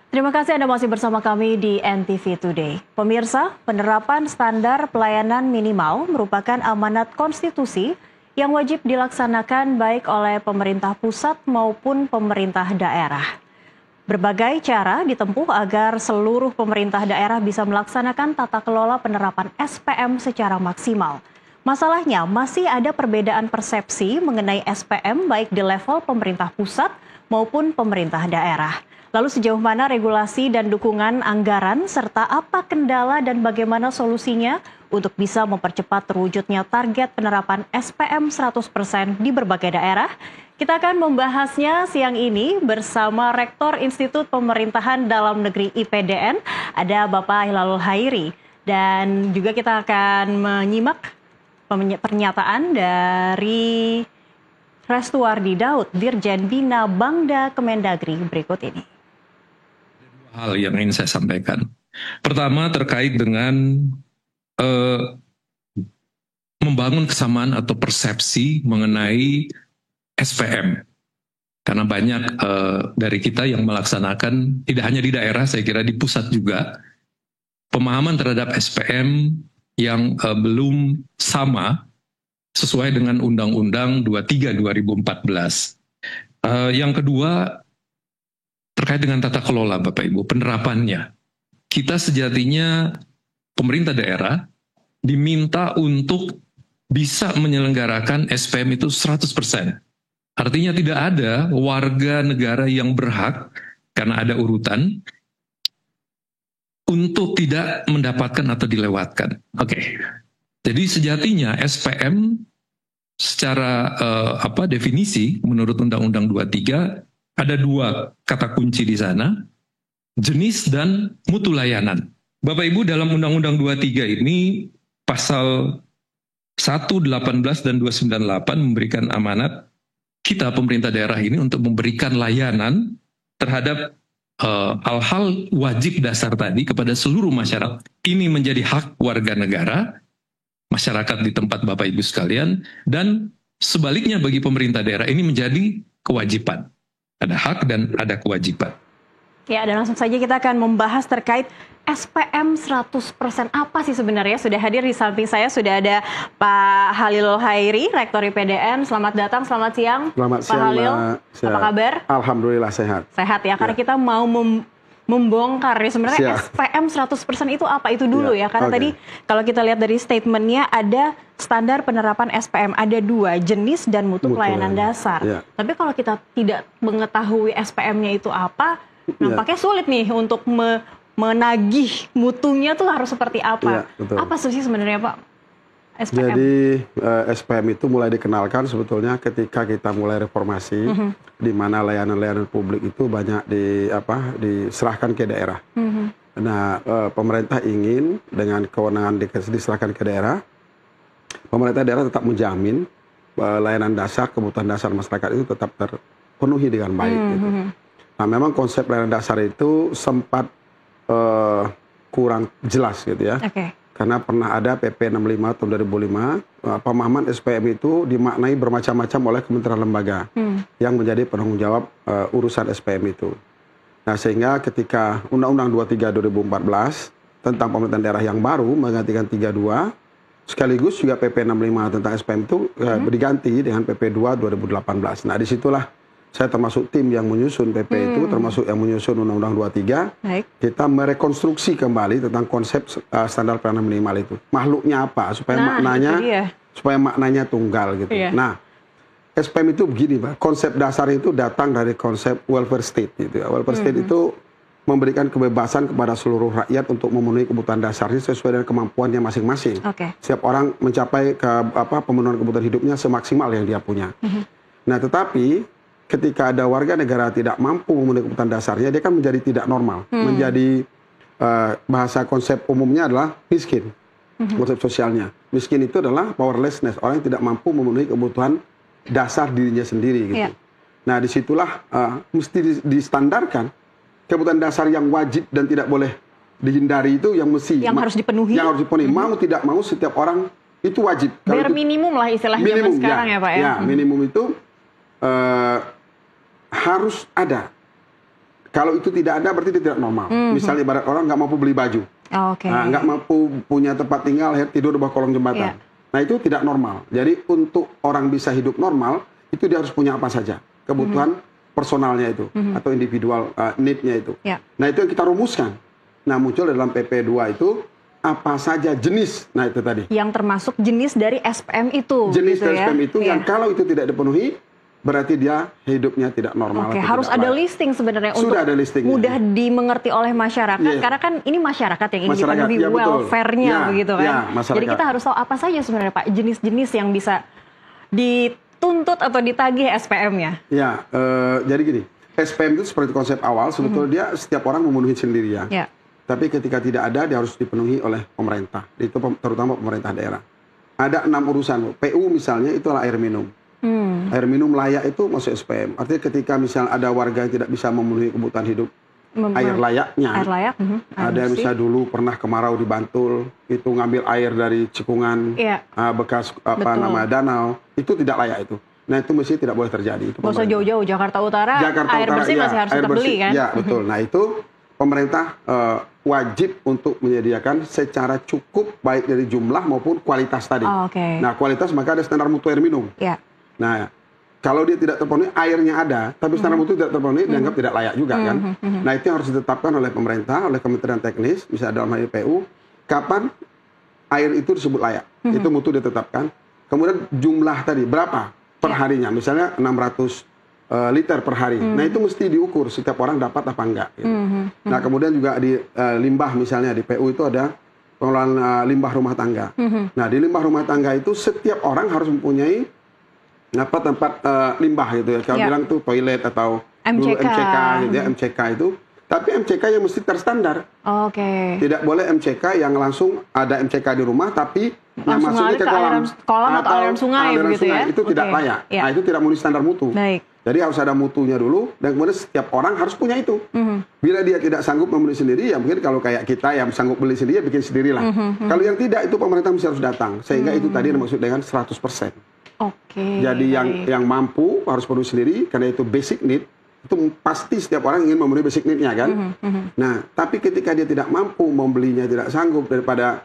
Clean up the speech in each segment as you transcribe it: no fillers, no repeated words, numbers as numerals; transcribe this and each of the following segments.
Terima kasih Anda masih bersama kami di NTV Today. Pemirsa, penerapan standar pelayanan minimal merupakan amanat konstitusi yang wajib dilaksanakan baik oleh pemerintah pusat maupun pemerintah daerah. Berbagai cara ditempuh agar seluruh pemerintah daerah bisa melaksanakan tata kelola penerapan SPM secara maksimal. Masalahnya masih ada perbedaan persepsi mengenai SPM baik di level pemerintah pusat maupun pemerintah daerah. Lalu sejauh mana regulasi dan dukungan anggaran serta apa kendala dan bagaimana solusinya untuk bisa mempercepat terwujudnya target penerapan SPM 100% di berbagai daerah? Kita akan membahasnya siang ini bersama Rektor Institut Pemerintahan Dalam Negeri IPDN, ada Bapak Hilalul Hairi. Dan juga kita akan menyimak pernyataan dari Restuardi Daud, Dirjen Bina Bangda Kemendagri berikut ini. Hal yang ingin saya sampaikan. Pertama terkait dengan membangun kesamaan atau persepsi mengenai SPM. Karena banyak dari kita yang melaksanakan, tidak hanya di daerah, saya kira di pusat juga, pemahaman terhadap SPM yang belum sama sesuai dengan Undang-Undang 23 2014. Yang kedua, terkait dengan tata kelola Bapak Ibu, penerapannya. Kita sejatinya pemerintah daerah diminta untuk bisa menyelenggarakan SPM itu 100%. Artinya tidak ada warga negara yang berhak, karena ada urutan, untuk tidak mendapatkan atau dilewatkan. Oke. Jadi sejatinya SPM secara definisi menurut Undang-Undang 23 ada dua kata kunci di sana, jenis dan mutu layanan. Bapak Ibu, dalam Undang-Undang 23 ini pasal 1, 18 dan 298 memberikan amanat kita pemerintah daerah ini untuk memberikan layanan terhadap hal-hal wajib dasar tadi kepada seluruh masyarakat. Ini menjadi hak warga negara, masyarakat di tempat Bapak Ibu sekalian, dan sebaliknya bagi pemerintah daerah ini menjadi kewajiban. Ada hak dan ada kewajiban. Ya, dan langsung saja kita akan membahas terkait SPM 100%. Apa sih sebenarnya? Sudah hadir di samping saya, sudah ada Pak Halilul Hairi, Rektor IPDN. Selamat datang, selamat siang. Selamat siang, Pak Halil. Apa kabar? Alhamdulillah sehat. Sehat ya, karena kita mau membongkar ya sebenarnya SPM 100% itu apa itu dulu ya. Karena tadi kalau kita lihat dari statementnya ada standar penerapan SPM, ada dua, jenis dan mutu pelayanan dasar. Tapi kalau kita tidak mengetahui SPM-nya itu apa, nampaknya sulit nih untuk menagih mutunya tuh harus seperti apa. Apa sih sebenarnya Pak SPM? Jadi SPM itu mulai dikenalkan sebetulnya ketika kita mulai reformasi, di mana layanan-layanan publik itu banyak diserahkan ke daerah. Nah, pemerintah ingin dengan kewenangan diserahkan ke daerah, pemerintah daerah tetap menjamin layanan dasar, kebutuhan dasar masyarakat itu tetap terpenuhi dengan baik. Gitu. Nah, memang konsep layanan dasar itu sempat kurang jelas gitu ya. Karena pernah ada PP 65 tahun 2005, pemahaman SPM itu dimaknai bermacam-macam oleh kementerian lembaga yang menjadi penanggung jawab urusan SPM itu. Nah, sehingga ketika Undang-Undang 23 2014 tentang pemerintahan daerah yang baru menggantikan 32, sekaligus juga PP 65 tentang SPM itu diganti dengan PP 2 2018. Nah, disitulah saya termasuk tim yang menyusun PP itu, termasuk yang menyusun Undang-Undang 23. Kita merekonstruksi kembali tentang konsep standar pelayanan minimal itu. Makhluknya apa? Supaya maknanya tunggal gitu. Nah, SPM itu begini, Pak. Konsep dasar itu datang dari konsep welfare state gitu ya. Welfare state itu memberikan kebebasan kepada seluruh rakyat untuk memenuhi kebutuhan dasarnya sesuai dengan kemampuannya masing-masing. Setiap orang mencapai pemenuhan kebutuhan hidupnya semaksimal yang dia punya. Nah, tetapi ketika ada warga negara tidak mampu memenuhi kebutuhan dasarnya, dia kan menjadi tidak normal. Menjadi bahasa konsep umumnya adalah miskin. Konsep sosialnya. Miskin itu adalah powerlessness. Orang yang tidak mampu memenuhi kebutuhan dasar dirinya sendiri. Gitu. Nah, disitulah mesti distandarkan kebutuhan dasar yang wajib dan tidak boleh dihindari itu yang mesti. Yang harus dipenuhi. Yang harus dipenuhi. Mau tidak mau setiap orang itu wajib. Bare minimum lah istilahnya zaman sekarang ya Pak ya. Ya, minimum itu harus ada. Kalau itu tidak ada berarti dia tidak normal. Misalnya ibarat orang nggak mampu beli baju, nggak mampu punya tempat tinggal, tidur di bawah kolong jembatan. Nah itu tidak normal. Jadi untuk orang bisa hidup normal, itu dia harus punya apa saja kebutuhan personalnya itu atau individual need-nya itu. Nah itu yang kita rumuskan. Nah muncul dalam PP 2 itu apa saja jenis. Nah itu tadi. Yang termasuk jenis dari SPM itu. Jenis gitu dari SPM itu yang kalau itu tidak dipenuhi, berarti dia hidupnya tidak normal. Harus ada listing sebenarnya untuk ada mudah dimengerti oleh masyarakat. Karena kan ini masyarakat yang ingin dipenuhi welfare-nya begitu kan. Jadi kita harus tahu apa saja sebenarnya Pak jenis-jenis yang bisa dituntut atau ditagih SPM-nya. Jadi gini, SPM itu seperti konsep awal sebetulnya dia setiap orang memenuhi sendiri ya. Tapi ketika tidak ada dia harus dipenuhi oleh pemerintah. Itu terutama pemerintah daerah. Ada 6 urusan. PU misalnya itu adalah air minum. Air minum layak itu masuk SPM. Artinya ketika misal ada warga yang tidak bisa memenuhi kebutuhan hidup air layaknya. Ada yang misalnya dulu pernah kemarau di Bantul, itu ngambil air dari cekungan bekas danau, itu tidak layak itu. Nah itu mesti tidak boleh terjadi. Itu usah jauh-jauh Jakarta Utara air bersih masih harus tetap beli kan? Ya betul. Nah itu pemerintah wajib untuk menyediakan secara cukup baik dari jumlah maupun kualitas tadi. Nah kualitas maka ada standar mutu air minum. Nah kalau dia tidak terpenuhi, airnya ada, tapi standar mutu tidak terpenuhi, dianggap tidak layak juga kan. Nah itu yang harus ditetapkan oleh pemerintah, oleh Kementerian Teknis, misalnya dalam hal PU, kapan air itu disebut layak. Itu mutu ditetapkan. Kemudian jumlah tadi, berapa per harinya, misalnya 600 liter per hari. Nah itu mesti diukur setiap orang dapat apa enggak. Gitu. Nah kemudian juga di limbah misalnya di PU itu ada pengelolaan limbah rumah tangga. Nah di limbah rumah tangga itu setiap orang harus mempunyai tempat limbah gitu ya. Kalau bilang tuh toilet atau MCK gitu ya, MCK itu. Tapi MCK yang mesti terstandar. Tidak boleh MCK yang langsung ada MCK di rumah tapi yang masuknya ke kolam atau aliran sungai begitu ya. Itu tidak layak. Nah itu tidak memenuhi standar mutu. Jadi harus ada mutunya dulu dan kemudian setiap orang harus punya itu. Bila dia tidak sanggup membeli sendiri, ya mungkin kalau kayak kita yang sanggup beli sendiri, ya bikin sendirilah. Kalau yang tidak, itu pemerintah mesti harus datang. Sehingga itu tadi dimaksud dengan 100%. Jadi yang mampu harus penuhi sendiri, karena itu basic need. Itu pasti setiap orang ingin memenuhi basic need-nya kan. Nah, tapi ketika dia tidak mampu membelinya, tidak sanggup, daripada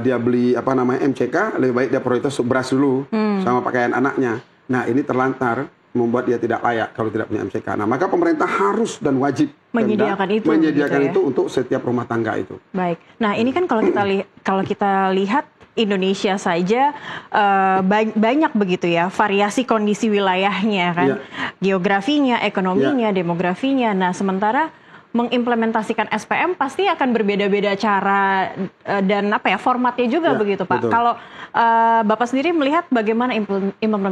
dia beli MCK, lebih baik dia prioritas beras dulu sama pakaian anaknya. Nah, ini terlantar membuat dia tidak layak kalau tidak punya MCK. Nah, maka pemerintah harus dan wajib menyediakan itu untuk setiap rumah tangga itu. Baik. Nah, ini kan kalau kita lihat Indonesia saja banyak begitu ya variasi kondisi wilayahnya kan, geografinya, ekonominya, demografinya. Nah, sementara mengimplementasikan SPM pasti akan berbeda-beda cara dan formatnya juga begitu Pak. Betul. Kalau Bapak sendiri melihat bagaimana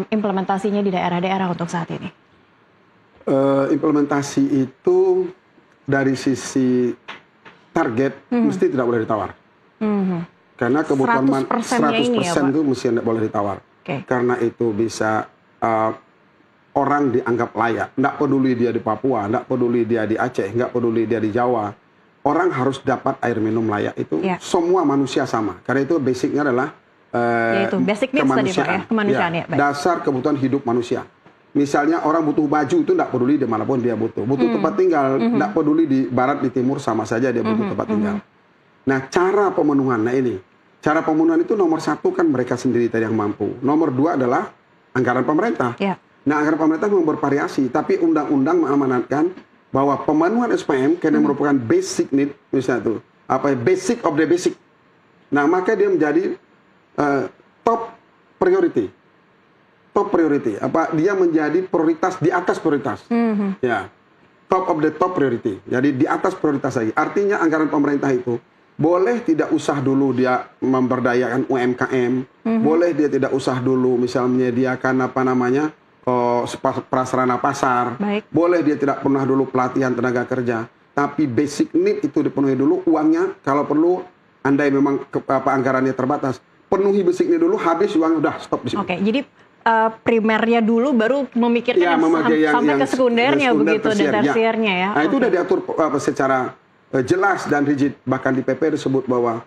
implementasinya di daerah-daerah untuk saat ini? Implementasi itu dari sisi target mesti tidak boleh ditawar. Karena kebutuhan 100% itu mesti tidak boleh ditawar. Karena itu bisa orang dianggap layak. Tidak peduli dia di Papua, tidak peduli dia di Aceh, tidak peduli dia di Jawa. Orang harus dapat air minum layak itu. Semua manusia sama. Karena itu basicnya adalah basic needs tadi Pak ya, kemanusiaan ya. Dasar kebutuhan hidup manusia. Misalnya orang butuh baju itu tidak peduli dimanapun dia butuh. Butuh tempat tinggal, tidak peduli di barat, di timur sama saja dia butuh tempat tinggal. Nah, cara pemenuhan, cara pemenuhan itu nomor 1 kan mereka sendiri tadi yang mampu. Nomor 2 adalah anggaran pemerintah. Nah, anggaran pemerintah memang bervariasi, tapi undang-undang mengamanatkan bahwa pemenuhan SPM karena merupakan basic need, misalnya tuh, basic of the basic. Nah, maka dia menjadi top priority. Top priority. Dia menjadi prioritas di atas prioritas. Ya, top of the top priority. Jadi di atas prioritas lagi. Artinya anggaran pemerintah itu boleh tidak usah dulu dia memberdayakan UMKM, boleh dia tidak usah dulu misal menyediakan prasarana pasar, boleh dia tidak pernah dulu pelatihan tenaga kerja, tapi basic need itu dipenuhi dulu, uangnya kalau perlu, andai memang anggarannya terbatas, penuhi basic need dulu, habis uang udah stop di situ. Jadi primernya dulu baru memikirkan sampai ke sekundernya begitu dan tersiernya ya. Nah itu udah diatur secara jelas dan rigid, bahkan di PP disebut bahwa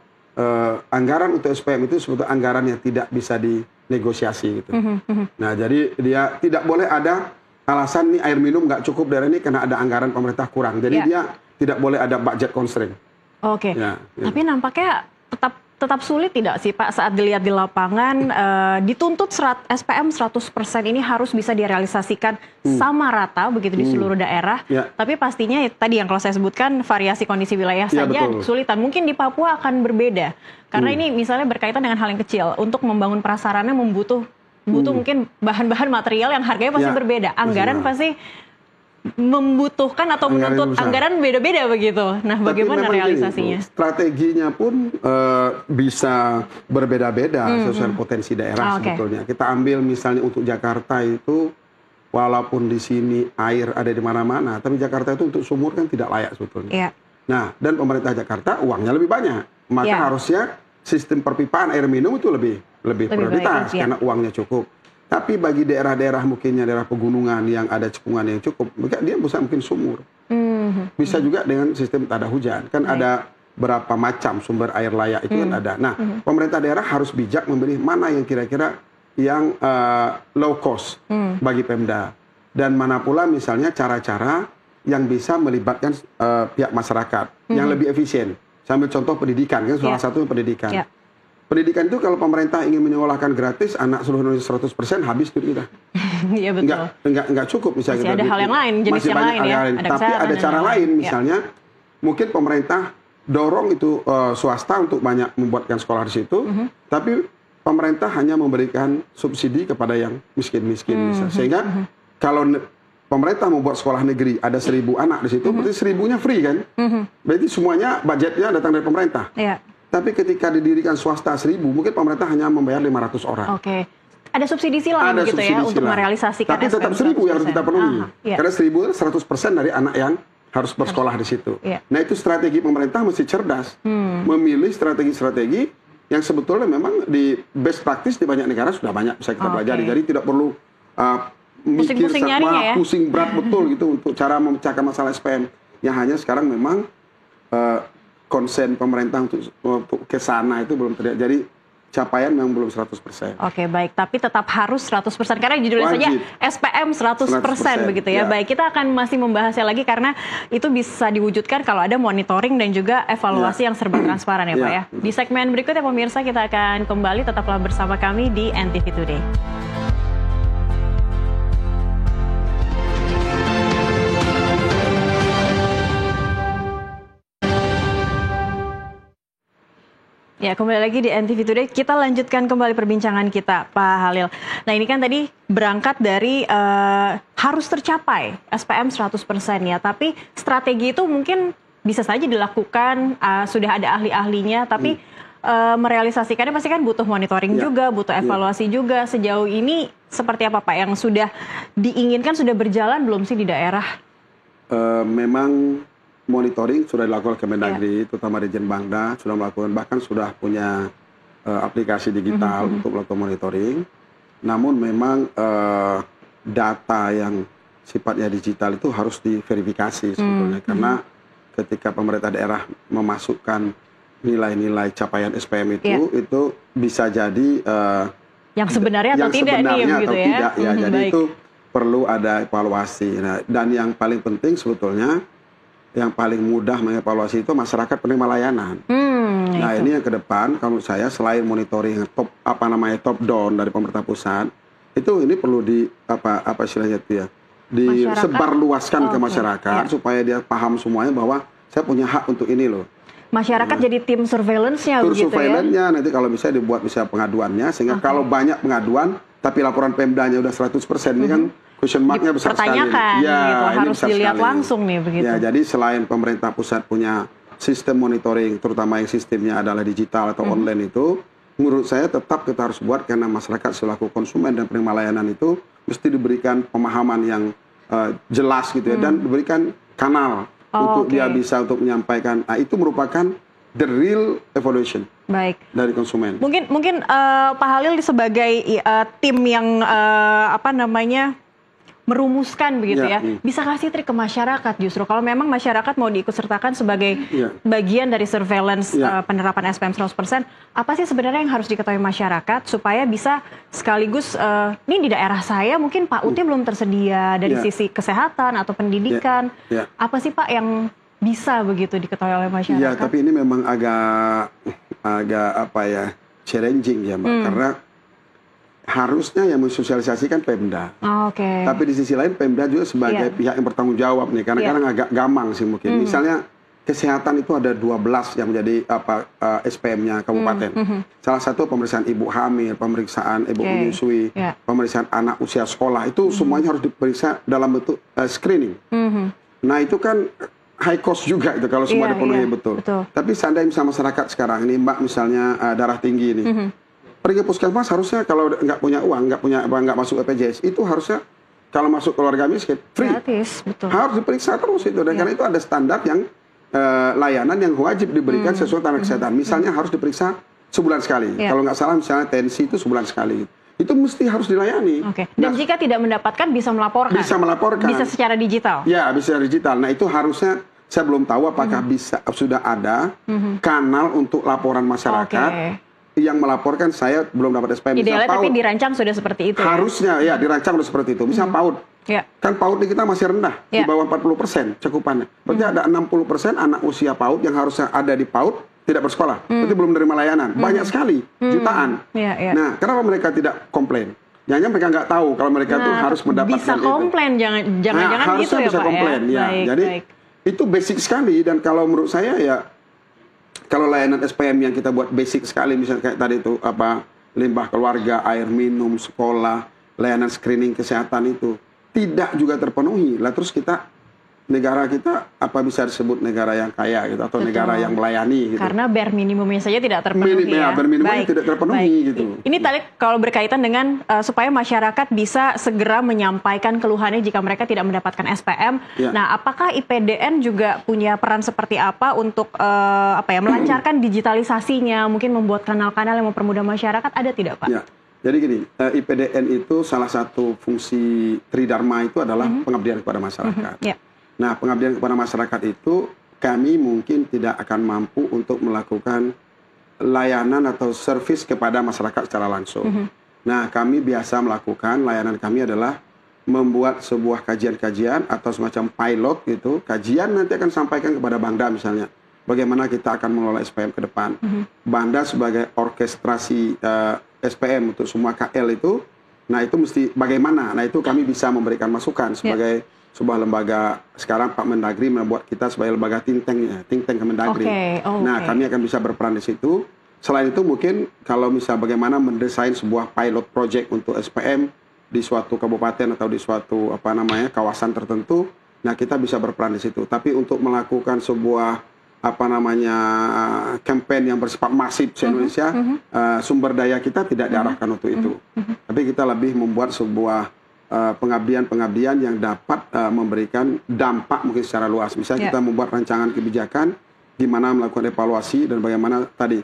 anggaran untuk SPM itu sebetulnya anggaran yang tidak bisa dinegosiasi gitu. Nah jadi dia tidak boleh ada alasan nih air minum nggak cukup daerah ini karena ada anggaran pemerintah kurang. Jadi dia tidak boleh ada budget constraint. Oke. Tapi nampaknya tetap sulit tidak sih Pak saat dilihat di lapangan dituntut SPM 100% ini harus bisa direalisasikan sama rata begitu di seluruh daerah. Tapi pastinya tadi yang kalau saya sebutkan variasi kondisi wilayah saja kesulitan. Mungkin di Papua akan berbeda karena ini misalnya berkaitan dengan hal yang kecil. Untuk membangun prasarana butuh mungkin bahan-bahan material yang harganya pasti berbeda. Anggaran pasti membutuhkan atau menuntut anggaran beda-beda begitu. Nah, bagaimana realisasinya? Strateginya pun bisa berbeda-beda sesuai potensi daerah sebetulnya. Kita ambil misalnya untuk Jakarta itu, walaupun di sini air ada di mana-mana, tapi Jakarta itu untuk sumur kan tidak layak sebetulnya. Nah, dan pemerintah Jakarta uangnya lebih banyak, maka harusnya sistem perpipaan air minum itu lebih prioritas karena uangnya cukup. Tapi bagi daerah-daerah mungkinnya daerah pegunungan yang ada cekungan yang cukup, dia bisa mungkin sumur. Bisa juga dengan sistem tak ada hujan. Kan ada berapa macam sumber air layak itu kan ada. Nah, pemerintah daerah harus bijak memilih mana yang kira-kira yang low cost bagi Pemda. Dan mana pula misalnya cara-cara yang bisa melibatkan pihak masyarakat yang lebih efisien. Sambil contoh pendidikan, kan salah satunya pendidikan. Pendidikan itu kalau pemerintah ingin menyekolahkan gratis anak seluruh Indonesia 100% habis duit kita. Iya betul. Enggak cukup misalnya. Masih ada hal yang lain, jenis yang lain ya. Tapi ada cara lain misalnya mungkin pemerintah dorong itu swasta untuk banyak membuatkan sekolah di situ, tapi pemerintah hanya memberikan subsidi kepada yang miskin-miskin sehingga kalau pemerintah membuat sekolah negeri ada 1.000 anak di situ, berarti 1.000-nya free kan? Berarti semuanya budgetnya datang dari pemerintah. Tapi ketika didirikan swasta 1.000, mungkin pemerintah hanya membayar 500 orang. Ada subsidi silang gitu ya untuk merealisasikan. Tapi tetap 1.000 yang harus kita penuhi. Karena 1.000 100% dari anak yang harus bersekolah di situ. Nah itu strategi pemerintah mesti cerdas. Memilih strategi-strategi yang sebetulnya memang di best practice di banyak negara sudah banyak bisa kita pelajari. Jadi tidak perlu mikir pusing berat betul gitu untuk cara memecahkan masalah SPM. Yang hanya sekarang memang konsen pemerintah untuk ke sana itu belum terlihat. Jadi capaian memang belum 100%. Oke, baik. Tapi tetap harus 100% karena judulnya saja SPM 100% begitu ya. Baik, kita akan masih membahasnya lagi karena itu bisa diwujudkan kalau ada monitoring dan juga evaluasi yang serba transparan ya Pak ya. Di segmen berikutnya pemirsa kita akan kembali, tetaplah bersama kami di NTV Today. Ya, kembali lagi di NTV Today. Kita lanjutkan kembali perbincangan kita, Pak Halil. Nah, ini kan tadi berangkat dari harus tercapai SPM 100% ya. Tapi strategi itu mungkin bisa saja dilakukan, sudah ada ahli-ahlinya. Tapi merealisasikannya pasti kan butuh monitoring juga, butuh evaluasi juga. Sejauh ini seperti apa Pak yang sudah diinginkan, sudah berjalan belum sih di daerah? Memang monitoring sudah dilakukan Kemendagri, terutama Dirjen Bangda sudah melakukan, bahkan sudah punya aplikasi digital untuk melakukan monitoring. Namun memang data yang sifatnya digital itu harus diverifikasi sebetulnya, karena ketika pemerintah daerah memasukkan nilai-nilai capaian SPM itu bisa jadi yang sebenarnya atau tidak nih, begitu ya. Jadi itu perlu ada evaluasi. Nah, dan yang paling penting sebetulnya, yang paling mudah mengevaluasi itu masyarakat penerima layanan. Nah ini yang ke depan, kalau saya selain monitoring top down dari pemerintah pusat, itu ini perlu apa istilahnya itu ya, disebarluaskan ke masyarakat supaya dia paham semuanya bahwa saya punya hak untuk ini loh. Masyarakat jadi tim surveillance-nya begitu ya? Surveillance-nya nanti kalau bisa dibuat pengaduannya, sehingga kalau banyak pengaduan tapi laporan Pemdanya udah 100%, ini kan question mark-nya besar sekali. Ya, gitu. Harus dilihat langsung nih begitu. Ya, jadi selain pemerintah pusat punya sistem monitoring, terutama yang sistemnya adalah digital atau online itu, menurut saya tetap kita harus buat karena masyarakat selaku konsumen dan penerima layanan itu mesti diberikan pemahaman yang jelas gitu ya, dan diberikan kanal untuk dia bisa untuk menyampaikan. Nah, itu merupakan the real evaluation. Baik. Dari konsumen. Mungkin Pak Halil sebagai tim yang merumuskan begitu ya. Bisa kasih trik ke masyarakat justru kalau memang masyarakat mau diikutsertakan sebagai bagian dari surveillance penerapan SPM 100%, apa sih sebenarnya yang harus diketahui masyarakat supaya bisa sekaligus ini di daerah saya mungkin Pak Uti belum tersedia dari sisi kesehatan atau pendidikan. Apa sih Pak yang bisa begitu diketahui oleh masyarakat? Iya, tapi ini memang agak apa ya, challenging ya Mbak, karena harusnya yang mensosialisasikan Pemda. Tapi di sisi lain Pemda juga sebagai pihak yang bertanggung jawab nih, karena kadang agak gamang sih mungkin. Misalnya kesehatan itu ada 12 yang menjadi SPM-nya kabupaten. Salah satu pemeriksaan ibu hamil, pemeriksaan ibu menyusui, pemeriksaan anak usia sekolah, itu semuanya harus diperiksa dalam bentuk screening. Nah itu kan high cost juga itu kalau semua dipenuhi betul. Tapi seandainya masyarakat sekarang ini Mbak misalnya darah tinggi ini, pergi puskesmas harusnya kalau nggak punya uang, nggak masuk BPJS, itu harusnya kalau masuk keluarga miskin free, gratis, betul. Harus diperiksa terus itu, dan karena itu ada standar yang layanan yang wajib diberikan sesuai standar kesehatan. Misalnya harus diperiksa sebulan sekali, kalau nggak salah misalnya tensi itu sebulan sekali, itu mesti harus dilayani. Dan jika tidak mendapatkan bisa melaporkan. Bisa secara digital. Ya, bisa secara digital. Nah itu harusnya saya belum tahu apakah sudah ada kanal untuk laporan masyarakat. Yang melaporkan saya belum dapat SPM. Idealnya tapi dirancang sudah seperti itu. Harusnya ya dirancang sudah seperti itu. Misal PAUD, kan PAUD di kita masih rendah, di bawah 40% cakupannya. Berarti ada 60% anak usia PAUD yang harusnya ada di PAUD tidak bersekolah. Berarti belum menerima layanan. Banyak sekali, jutaan. Nah, kenapa mereka tidak komplain? Jangan mereka nggak tahu kalau mereka tuh harus mendapatkan bisa komplain, jangan-jangan gitu ya bisa Pak komplain, ya. Jadi itu basic sekali, dan kalau menurut saya ya, kalau layanan SPM yang kita buat basic sekali, misalnya kayak tadi itu limbah keluarga, air minum, sekolah, layanan screening kesehatan itu tidak juga terpenuhi. Lah terus negara kita apa bisa disebut negara yang kaya gitu atau negara yang melayani gitu. Karena bare minimumnya saja tidak terpenuhi bare minimumnya tidak terpenuhi gitu. Ini tadi kalau berkaitan dengan supaya masyarakat bisa segera menyampaikan keluhannya jika mereka tidak mendapatkan SPM. Nah, apakah IPDN juga punya peran seperti apa untuk melancarkan digitalisasinya, mungkin membuat kanal-kanal yang mempermudah masyarakat, ada tidak Pak? Jadi gini, IPDN itu salah satu fungsi Tridharma itu adalah pengabdian kepada masyarakat. Nah, pengabdian kepada masyarakat itu kami mungkin tidak akan mampu untuk melakukan layanan atau servis kepada masyarakat secara langsung. Nah, kami biasa melakukan layanan kami adalah membuat sebuah kajian-kajian atau semacam pilot gitu. Kajian nanti akan sampaikan kepada Bangda misalnya. Bagaimana kita akan mengelola SPM ke depan. Bangda sebagai orkestrasi SPM untuk semua KL itu, nah itu mesti bagaimana. Nah itu kami bisa memberikan masukan sebagai sebuah lembaga. Sekarang Pak Mendagri membuat kita sebagai lembaga think tank Kemendagri. Nah kami akan bisa berperan di situ. Selain itu mungkin kalau misal bagaimana mendesain sebuah pilot project untuk SPM di suatu kabupaten atau di suatu kawasan tertentu, nah kita bisa berperan di situ. Tapi untuk melakukan sebuah campaign yang bersifat masif di Indonesia, sumber daya kita tidak diarahkan untuk itu. Tapi kita lebih membuat sebuah pengabdian yang dapat memberikan dampak mungkin secara luas. Misalnya kita membuat rancangan kebijakan, gimana melakukan evaluasi dan bagaimana tadi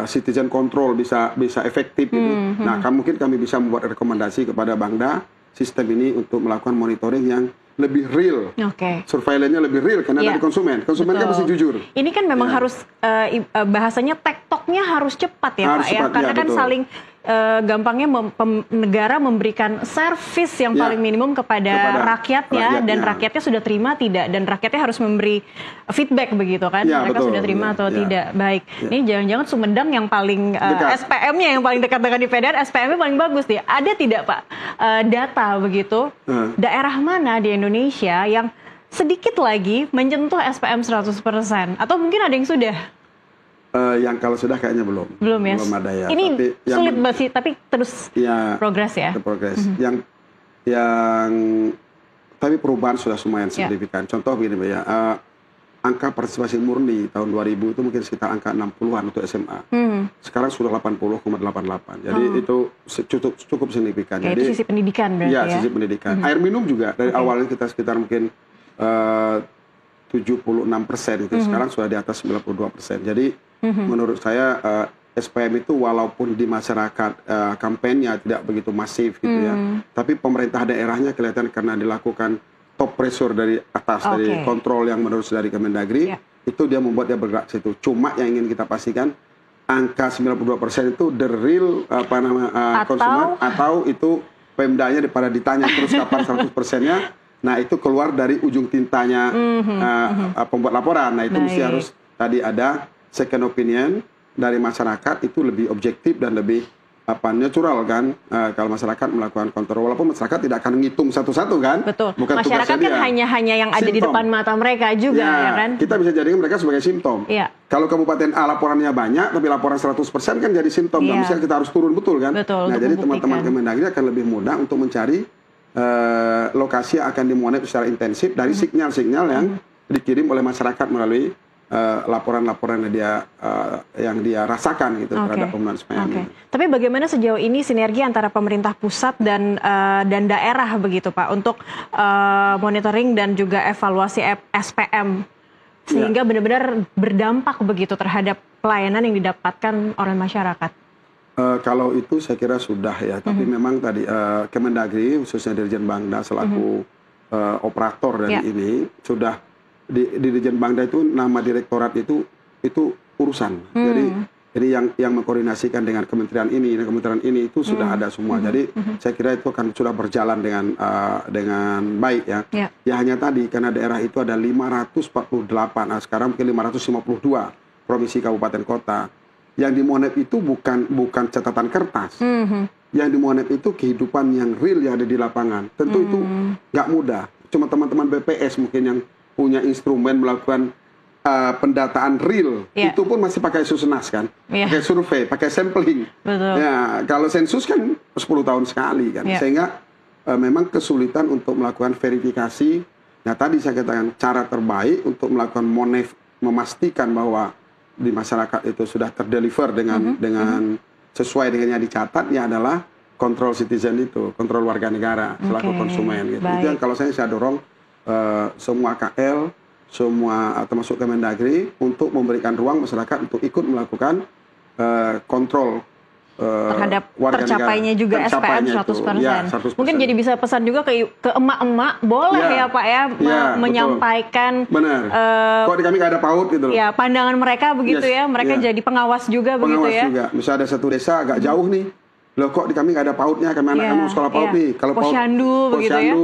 citizen control bisa efektif gitu. Nah, mungkin kami bisa membuat rekomendasi kepada Bangda sistem ini untuk melakukan monitoring yang lebih real, surveillance-nya lebih real karena dari konsumen kan mesti jujur. Ini kan memang harus bahasanya tektoknya harus cepat ya Pak ya, karena kan saling gampangnya negara memberikan servis yang paling minimum kepada rakyatnya dan rakyatnya sudah terima tidak, dan rakyatnya harus memberi feedback begitu kan, mereka sudah terima atau tidak. Baik, ini jangan-jangan Sumedang yang paling SPM-nya yang paling dekat dengan IPDN, SPM-nya paling bagus nih. Ada tidak Pak data begitu daerah mana di Indonesia yang sedikit lagi menyentuh SPM 100%, atau mungkin ada yang sudah? Yang kalau sudah kayaknya belum ada ya. Ini tapi sulit masih, tapi terus progres ya. Progres. Yang tapi perubahan sudah lumayan signifikan. Contoh begini ya, angka partisipasi murni tahun 2000 itu mungkin sekitar angka 60-an untuk SMA. Sekarang sudah 80,88. Jadi itu cukup signifikan. Jadi itu sisi pendidikan berarti ya. Sisi pendidikan. Air minum juga dari awalnya kita sekitar mungkin 76% itu sekarang sudah di atas 92%. Jadi menurut saya SPM itu walaupun di masyarakat kampanye tidak begitu masif gitu ya, tapi pemerintah daerahnya kelihatan karena dilakukan top pressure dari atas, dari kontrol yang menerus dari Kemendagri, itu dia membuat dia bergerak situ. Cuma yang ingin kita pastikan, angka 92% itu the real konsumen, atau itu Pemdanya pada ditanya terus kapan 100%-nya, nah itu keluar dari ujung tintanya pembuat laporan. Nah itu mesti harus tadi ada second opinion dari masyarakat, itu lebih objektif dan lebih natural kan, kalau masyarakat melakukan kontrol, walaupun masyarakat tidak akan ngitung satu-satu kan. Betul. Bukan masyarakat kan hanya yang ada di depan mata mereka juga ya kan. Kita bisa jadikan mereka sebagai simptom. Kalau kabupaten A laporannya banyak tapi laporan 100% kan jadi simptom, dan misalnya kita harus turun betul kan. Nah jadi teman-teman Kemendagri akan lebih mudah untuk mencari lokasi yang akan dimonitor secara intensif dari sinyal-sinyal yang dikirim oleh masyarakat melalui laporan-laporan yang dia rasakan gitu terhadap penggunaan SPM. Tapi bagaimana sejauh ini sinergi antara pemerintah pusat dan daerah begitu Pak untuk monitoring dan juga evaluasi SPM sehingga benar-benar berdampak begitu terhadap pelayanan yang didapatkan oleh masyarakat? Kalau itu saya kira sudah ya, tapi memang tadi Kemendagri khususnya Dirjen Bangda selaku operator dari ini sudah di Dirjen Bangda itu nama direktorat itu urusan. Jadi yang mengkoordinasikan dengan kementerian ini dan kementerian ini itu sudah ada semua. Jadi saya kira itu akan sudah berjalan dengan baik ya. Ya hanya tadi karena daerah itu ada 548, nah sekarang mungkin 552 provinsi kabupaten kota. Yang dimonep itu bukan catatan kertas. Yang dimonep itu kehidupan yang real yang ada di lapangan. Tentu itu nggak mudah. Cuma teman-teman BPS mungkin yang punya instrumen melakukan pendataan real, itu pun masih pakai Susenas kan, pakai survei, pakai sampling. Ya, kalau sensus kan 10 tahun sekali kan, sehingga memang kesulitan untuk melakukan verifikasi. Nah tadi saya katakan cara terbaik untuk melakukan memastikan bahwa di masyarakat itu sudah terdeliver dengan sesuai dengan yang dicatat, ya adalah kontrol citizen itu, kontrol warga negara selaku konsumen. Gitu. Itu yang kalau saya dorong semua KL, semua termasuk Kemendagri untuk memberikan ruang masyarakat untuk ikut melakukan kontrol terhadap tercapainya juga SPM 100%. Ya, 100%. Mungkin jadi bisa pesan juga ke emak-emak, boleh ya Pak ya, menyampaikan. Benar. Kok di kami nggak ada PAUD gitu loh. Ya, pandangan mereka begitu ya, mereka jadi pengawas juga begitu ya. Juga. Misalnya ada satu desa agak jauh nih, loh kok di kami nggak ada PAUD-nya, kami anak kamu sekolah PAUD nih. Kalau Posyandu begitu ya.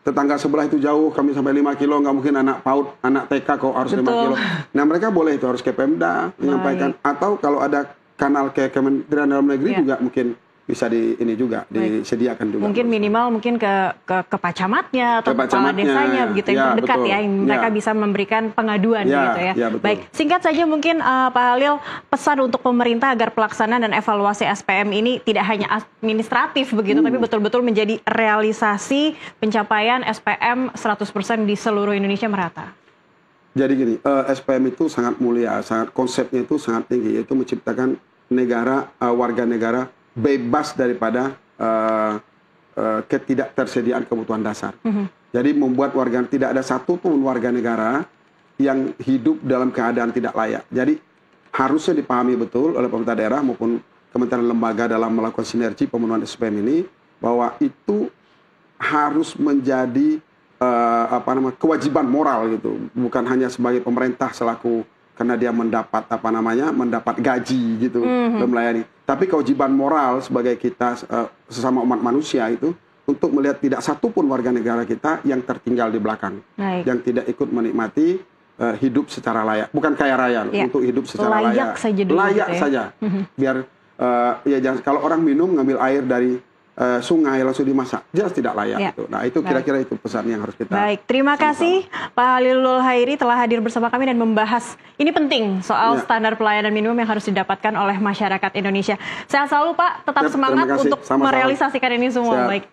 Tetangga sebelah itu jauh, kami sampai 5 kilo, nggak mungkin anak PAUD, anak TK kok harus 5 kilo. Nah mereka boleh itu harus ke Pemda menyampaikan, atau kalau ada kanal ke Kementerian Dalam Negeri juga mungkin bisa disediakan juga. Mungkin minimal ke Pak Camatnya atau kepala desanya begitu yang terdekat ya, yang mereka bisa memberikan pengaduan gitu ya. Baik, singkat saja mungkin Pak Halil, pesan untuk pemerintah agar pelaksanaan dan evaluasi SPM ini tidak hanya administratif begitu, tapi betul-betul menjadi realisasi pencapaian SPM 100% di seluruh Indonesia merata. Jadi gini, SPM itu sangat mulia, konsepnya itu sangat tinggi, yaitu menciptakan warga negara bebas daripada ketidaktersediaan kebutuhan dasar. Jadi membuat tidak ada satupun warga negara yang hidup dalam keadaan tidak layak. Jadi harusnya dipahami betul oleh pemerintah daerah maupun kementerian lembaga dalam melakukan sinergi pemenuhan SPM ini, bahwa itu harus menjadi kewajiban moral gitu, bukan hanya sebagai pemerintah selaku karena dia mendapat gaji gitu melayani, tapi kewajiban moral sebagai kita sesama umat manusia itu untuk melihat tidak satupun warga negara kita yang tertinggal di belakang, yang tidak ikut menikmati hidup secara layak, bukan kaya raya, untuk hidup secara layak saja. Biar jangan, kalau orang minum ngambil air dari sungai langsung dimasak, jelas tidak layak itu. Nah itu kira-kira itu pesan yang harus kita. Baik, terima kasih Pak Halilul Khairi telah hadir bersama kami dan membahas ini penting soal standar pelayanan minimum yang harus didapatkan oleh masyarakat Indonesia. Sehat selalu Pak, tetap semangat untuk merealisasikan ini semua. Baik.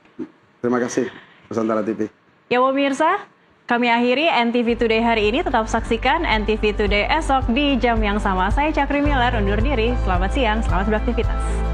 Terima kasih Nusantara TV. Ya pemirsa, kami akhiri NTV Today hari ini. Tetap saksikan NTV Today esok di jam yang sama. Saya Cakri Miller undur diri. Selamat siang, selamat beraktivitas.